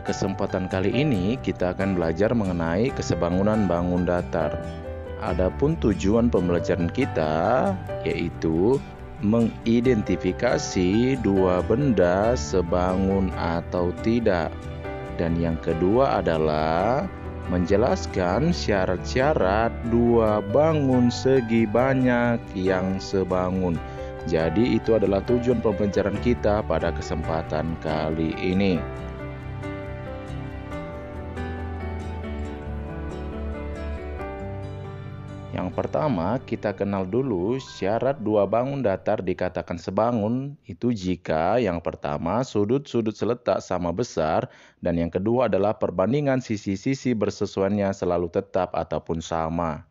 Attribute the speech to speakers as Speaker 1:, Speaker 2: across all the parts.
Speaker 1: Pada kesempatan kali ini kita akan belajar mengenai kesebangunan bangun datar. Adapun tujuan pembelajaran kita yaitu mengidentifikasi dua benda sebangun atau tidak. Dan yang kedua adalah menjelaskan syarat-syarat dua bangun segi banyak yang sebangun. Jadi itu adalah tujuan pembelajaran kita pada kesempatan kali ini. Yang pertama, kita kenal dulu syarat dua bangun datar dikatakan sebangun itu jika yang pertama sudut-sudut seletak sama besar dan yang kedua adalah perbandingan sisi-sisi bersesuaiannya selalu tetap ataupun sama.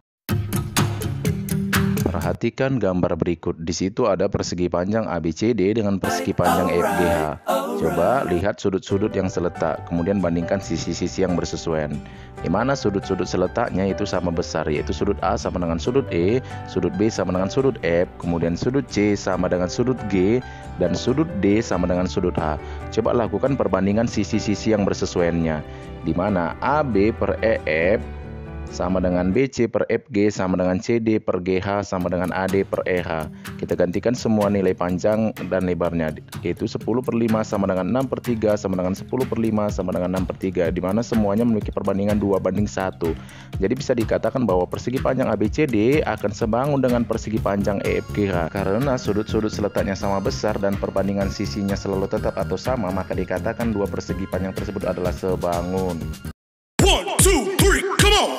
Speaker 1: Perhatikan gambar berikut. Di situ ada persegi panjang ABCD dengan persegi panjang EFGH. Coba lihat sudut-sudut yang seletak, kemudian bandingkan sisi-sisi yang bersesuaian. Di mana sudut-sudut seletaknya itu sama besar, yaitu sudut A sama dengan sudut E, sudut B sama dengan sudut F, kemudian sudut C sama dengan sudut G, dan sudut D sama dengan sudut H. Coba lakukan perbandingan sisi-sisi yang bersesuaiannya. Di mana AB per EF sama dengan BC per FG sama dengan CD per GH sama dengan AD per EH. Kita gantikan semua nilai panjang dan lebarnya, yaitu 10/5 sama dengan 6/3 sama dengan 10/5 sama dengan 6/3, di mana semuanya memiliki perbandingan 2:1. Jadi bisa dikatakan bahwa persegi panjang ABCD akan sebangun dengan persegi panjang EFGH. Karena sudut-sudut seletaknya sama besar dan perbandingan sisinya selalu tetap atau sama, maka dikatakan dua persegi panjang tersebut adalah sebangun.
Speaker 2: 1, 2, 3, come on!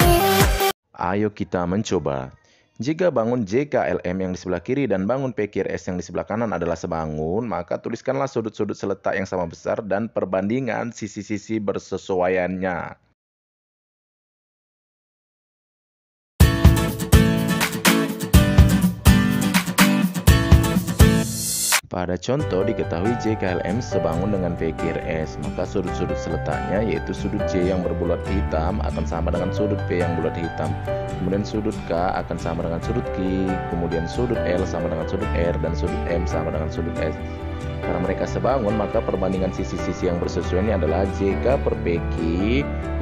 Speaker 1: Ayo kita mencoba. Jika bangun JKLM yang di sebelah kiri dan bangun PQRS yang di sebelah kanan adalah sebangun, maka tuliskanlah sudut-sudut seletak yang sama besar dan perbandingan sisi-sisi bersesuaiannya. Pada contoh diketahui JKLM sebangun dengan PQRS, maka sudut-sudut seletaknya yaitu sudut J yang berbulat hitam akan sama dengan sudut P yang bulat hitam. Kemudian sudut K akan sama dengan sudut Q, kemudian sudut L sama dengan sudut R, dan sudut M sama dengan sudut S. Karena mereka sebangun, maka perbandingan sisi-sisi yang bersesuaian adalah JK per PQ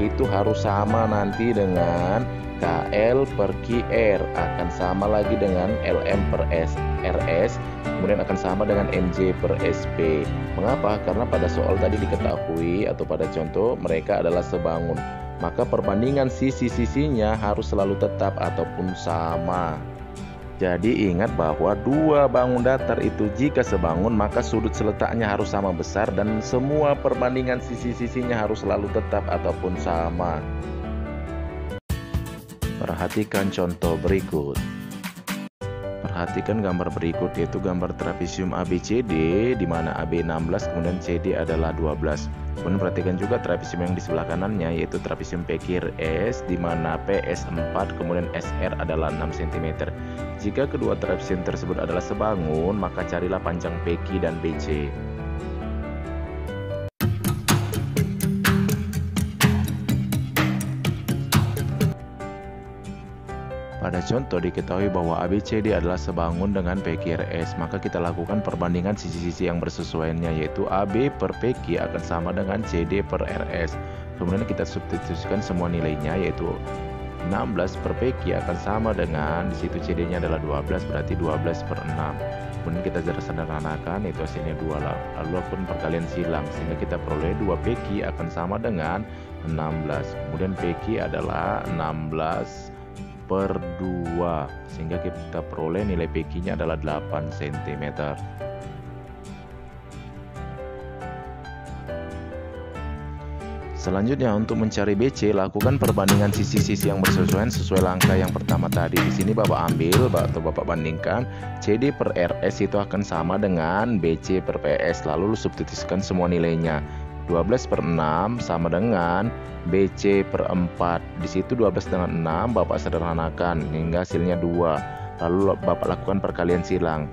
Speaker 1: itu harus sama nanti dengan KL per QR, akan sama lagi dengan LM per RS, kemudian akan sama dengan MJ per SP. Mengapa? Karena pada soal tadi diketahui atau pada contoh mereka adalah sebangun, maka perbandingan sisi-sisinya harus selalu tetap ataupun sama. Jadi ingat bahwa dua bangun datar itu jika sebangun maka sudut seletaknya harus sama besar dan semua perbandingan sisi-sisinya harus selalu tetap ataupun sama. Perhatikan contoh berikut. Perhatikan gambar berikut, yaitu gambar trapesium ABCD di mana AB 16 kemudian CD adalah 12. Kemudian perhatikan juga trapesium yang di sebelah kanannya yaitu trapesium PQRS di mana PS 4 kemudian SR adalah 6 cm. Jika kedua trapesium tersebut adalah sebangun, maka carilah panjang PQ dan BC. Pada contoh diketahui bahwa ABCD adalah sebangun dengan PQRS, maka kita lakukan perbandingan sisi-sisi yang bersesuaiannya yaitu AB per PQ akan sama dengan CD per RS. Kemudian kita substitusikan semua nilainya yaitu 16 per PQ akan sama dengan, di situ CD-nya adalah 12 berarti 12/6. Kemudian kita sederhanakan yaitu hasilnya 2 lalu lakukan perkalian silang sehingga kita peroleh 2 PQ akan sama dengan 16. Kemudian PQ adalah 16/2 sehingga kita peroleh nilai PQ nya adalah 8 cm. Selanjutnya untuk mencari BC, lakukan perbandingan sisi-sisi yang bersesuaian sesuai langkah yang pertama tadi. Di sini Bapak ambil atau Bapak bandingkan CD per RS itu akan sama dengan BC per PS, lalu substitusikan semua nilainya. 12/6 sama dengan BC per 4. Di situ 12 dengan 6 Bapak sederhanakan hingga hasilnya 2. Lalu Bapak lakukan perkalian silang.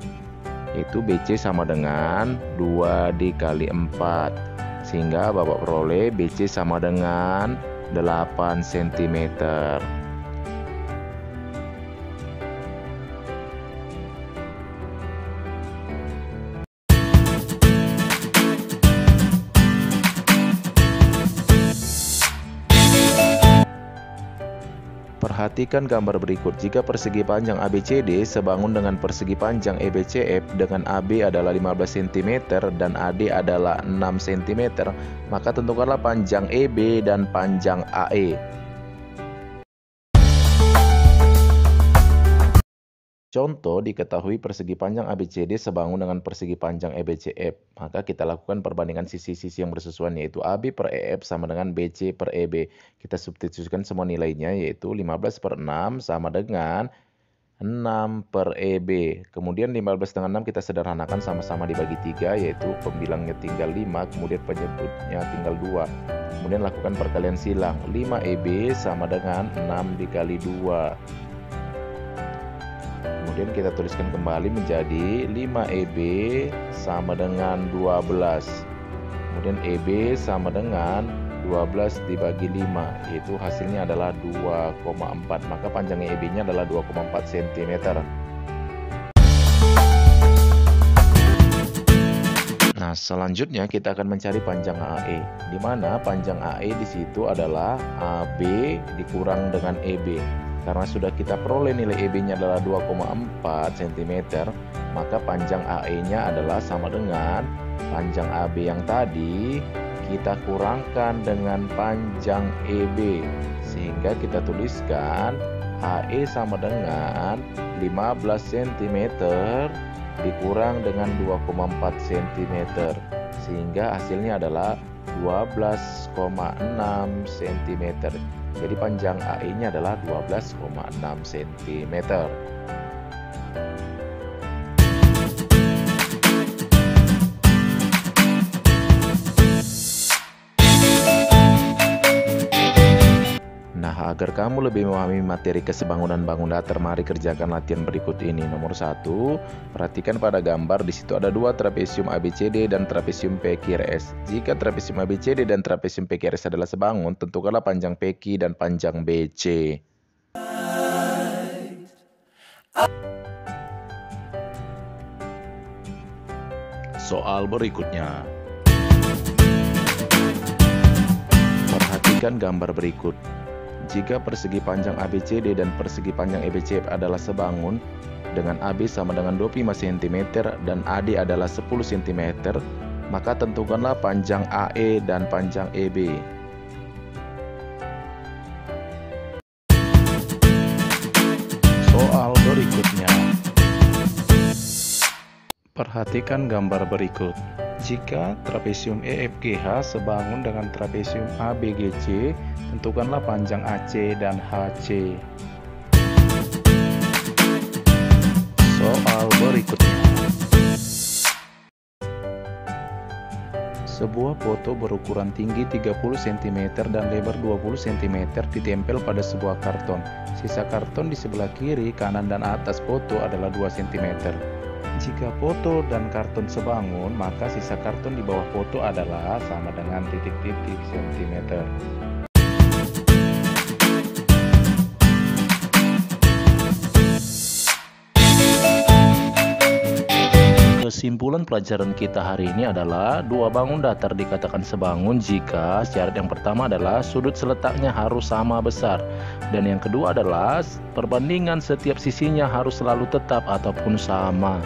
Speaker 1: Yaitu BC sama dengan 2 dikali 4. Sehingga Bapak peroleh BC sama dengan 8 cm. Perhatikan gambar berikut. Jika persegi panjang ABCD sebangun dengan persegi panjang EBCF dengan AB adalah 15 cm dan AD adalah 6 cm, maka tentukanlah panjang EB dan panjang AE. Contoh, diketahui persegi panjang ABCD sebangun dengan persegi panjang EBCF. Maka kita lakukan perbandingan sisi-sisi yang bersesuaian, yaitu AB per EF sama dengan BC per EB. Kita substitusikan semua nilainya, yaitu 15 per 6 sama dengan 6 per EB. Kemudian 15 dengan 6 kita sederhanakan sama-sama dibagi 3, yaitu pembilangnya tinggal 5, kemudian penyebutnya tinggal 2. Kemudian lakukan perkalian silang. 5 EB sama dengan 6 dikali 2. Kemudian kita tuliskan kembali menjadi 5 EB sama dengan 12. Kemudian EB sama dengan 12 dibagi 5, yaitu hasilnya adalah 2,4. Maka panjangnya EB-nya adalah 2,4 cm. Nah, selanjutnya kita akan mencari panjang AE, di mana panjang AE di situ adalah AB dikurang dengan EB. Karena sudah kita peroleh nilai EB-nya adalah 2,4 cm, maka panjang AE-nya adalah sama dengan panjang AB yang tadi kita kurangkan dengan panjang EB. Sehingga kita tuliskan AE sama dengan 15 cm dikurang dengan 2,4 cm. Sehingga hasilnya adalah 12,6 cm. Jadi panjang AE-nya adalah 12,6 cm. Nah, agar kamu lebih memahami materi kesebangunan bangun datar, mari kerjakan latihan berikut ini. Nomor 1, perhatikan pada gambar. Di situ ada dua trapesium ABCD dan trapesium PQRS. Jika trapesium ABCD dan trapesium PQRS adalah sebangun, tentukanlah panjang PQ dan panjang BC. Soal berikutnya. Perhatikan gambar berikut. Jika persegi panjang ABCD dan persegi panjang EBCF adalah sebangun dengan AB sama dengan 25 cm dan AD adalah 10 cm, maka tentukanlah panjang AE dan panjang EB. Soal berikutnya. Perhatikan gambar berikut. Jika trapesium EFGH sebangun dengan trapesium ABGC, tentukanlah panjang AC dan HC. Soal berikutnya. Sebuah foto berukuran tinggi 30 cm dan lebar 20 cm ditempel pada sebuah karton. Sisa karton di sebelah kiri, kanan, dan atas foto adalah 2 cm. Jika foto dan karton sebangun, maka sisa karton di bawah foto adalah sama dengan titik-titik cm. Kesimpulan pelajaran kita hari ini adalah dua bangun datar dikatakan sebangun jika syarat yang pertama adalah sudut seletaknya harus sama besar, dan yang kedua adalah perbandingan setiap sisinya harus selalu tetap ataupun sama.